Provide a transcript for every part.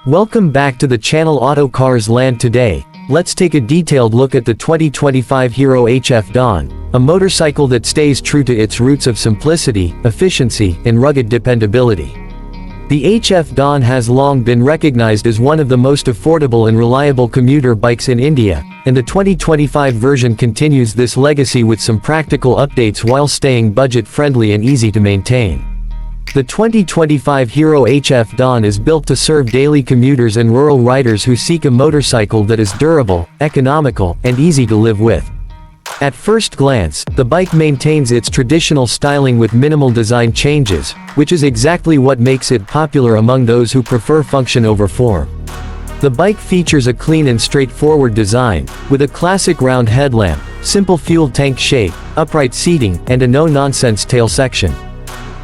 Welcome back to the channel Auto Cars Land. Today, let's take a detailed look at the 2025 Hero HF Dawn, a motorcycle that stays true to its roots of simplicity, efficiency, and rugged dependability. The HF Dawn has long been recognized as one of the most affordable and reliable commuter bikes in India, and the 2025 version continues this legacy with some practical updates while staying budget-friendly and easy to maintain. The 2025 Hero HF Dawn is built to serve daily commuters and rural riders who seek a motorcycle that is durable, economical, and easy to live with. At first glance, the bike maintains its traditional styling with minimal design changes, which is exactly what makes it popular among those who prefer function over form. The bike features a clean and straightforward design, with a classic round headlamp, simple fuel tank shape, upright seating, and a no-nonsense tail section.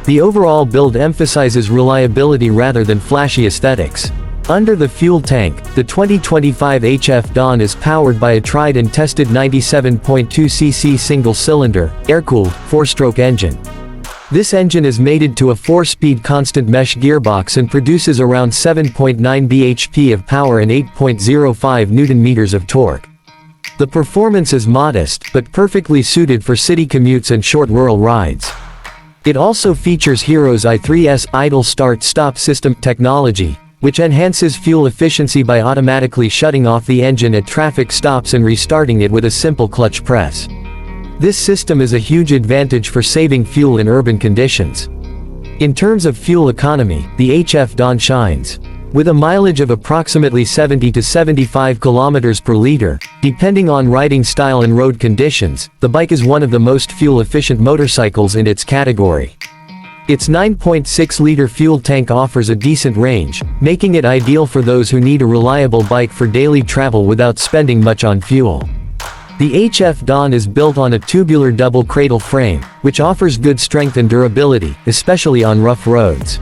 The overall build emphasizes reliability rather than flashy aesthetics. Under the fuel tank, the 2025 HF Dawn is powered by a tried and tested 97.2cc single-cylinder, air-cooled, 4-stroke engine. This engine is mated to a 4-speed constant mesh gearbox and produces around 7.9 bhp of power and 8.05 Nm of torque. The performance is modest, but perfectly suited for city commutes and short rural rides. It also features Hero's i3S idle start-stop system technology, which enhances fuel efficiency by automatically shutting off the engine at traffic stops and restarting it with a simple clutch press. This system is a huge advantage for saving fuel in urban conditions. In terms of fuel economy, the HF Dawn shines. With a mileage of approximately 70 to 75 km per liter, depending on riding style and road conditions, the bike is one of the most fuel-efficient motorcycles in its category. Its 9.6-liter fuel tank offers a decent range, making it ideal for those who need a reliable bike for daily travel without spending much on fuel. The HF Dawn is built on a tubular double cradle frame, which offers good strength and durability, especially on rough roads.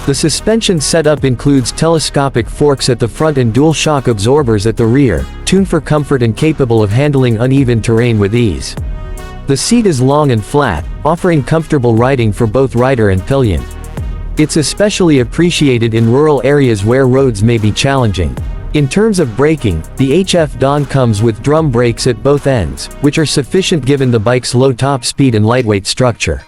The suspension setup includes telescopic forks at the front and dual shock absorbers at the rear, tuned for comfort and capable of handling uneven terrain with ease. The seat is long and flat, offering comfortable riding for both rider and pillion. It's especially appreciated in rural areas where roads may be challenging. In terms of braking, the HF Dawn comes with drum brakes at both ends, which are sufficient given the bike's low top speed and lightweight structure.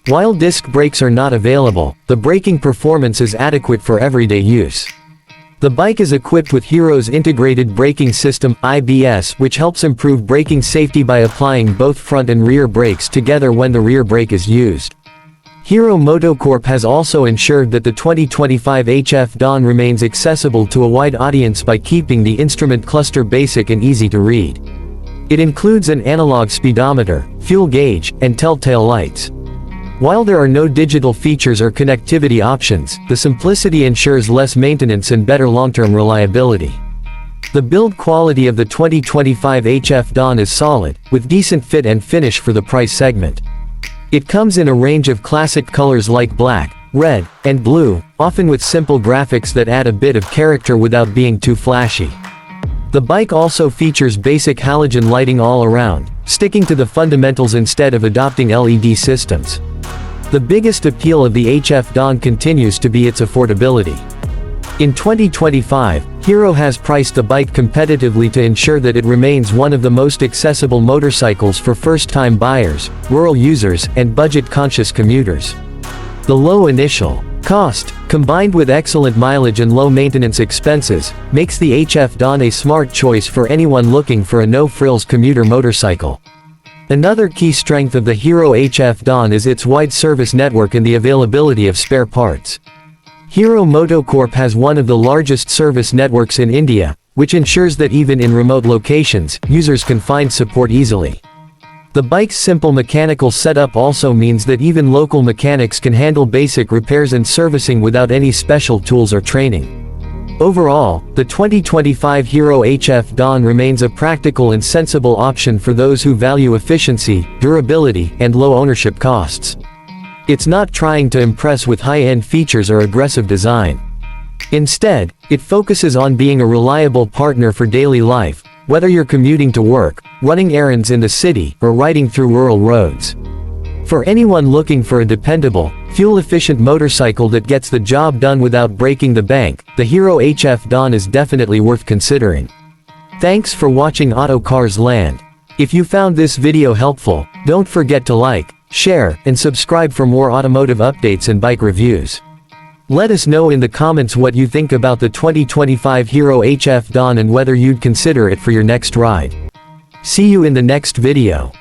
While disc brakes are not available, the braking performance is adequate for everyday use. The bike is equipped with Hero's integrated braking system, IBS, which helps improve braking safety by applying both front and rear brakes together when the rear brake is used. Hero MotoCorp has also ensured that the 2025 HF Dawn remains accessible to a wide audience by keeping the instrument cluster basic and easy to read. It includes an analog speedometer, fuel gauge, and telltale lights. While there are no digital features or connectivity options, the simplicity ensures less maintenance and better long-term reliability. The build quality of the 2025 HF Dawn is solid, with decent fit and finish for the price segment. It comes in a range of classic colors like black, red, and blue, often with simple graphics that add a bit of character without being too flashy. The bike also features basic halogen lighting all around, sticking to the fundamentals instead of adopting LED systems. The biggest appeal of the HF Dawn continues to be its affordability. In 2025, Hero has priced the bike competitively to ensure that it remains one of the most accessible motorcycles for first-time buyers, rural users, and budget-conscious commuters. The low initial cost, combined with excellent mileage and low maintenance expenses, makes the HF Dawn a smart choice for anyone looking for a no-frills commuter motorcycle. Another key strength of the Hero HF Dawn is its wide service network and the availability of spare parts. Hero MotoCorp has one of the largest service networks in India, which ensures that even in remote locations, users can find support easily. The bike's simple mechanical setup also means that even local mechanics can handle basic repairs and servicing without any special tools or training. Overall, the 2025 Hero HF Dawn remains a practical and sensible option for those who value efficiency, durability, and low ownership costs. It's not trying to impress with high-end features or aggressive design. Instead, it focuses on being a reliable partner for daily life, whether you're commuting to work, running errands in the city, or riding through rural roads. For anyone looking for a dependable, fuel-efficient motorcycle that gets the job done without breaking the bank, the Hero HF Dawn is definitely worth considering. Thanks for watching Auto Cars Land. If you found this video helpful, don't forget to like, share, and subscribe for more automotive updates and bike reviews. Let us know in the comments what you think about the 2025 Hero HF Dawn and whether you'd consider it for your next ride. See you in the next video.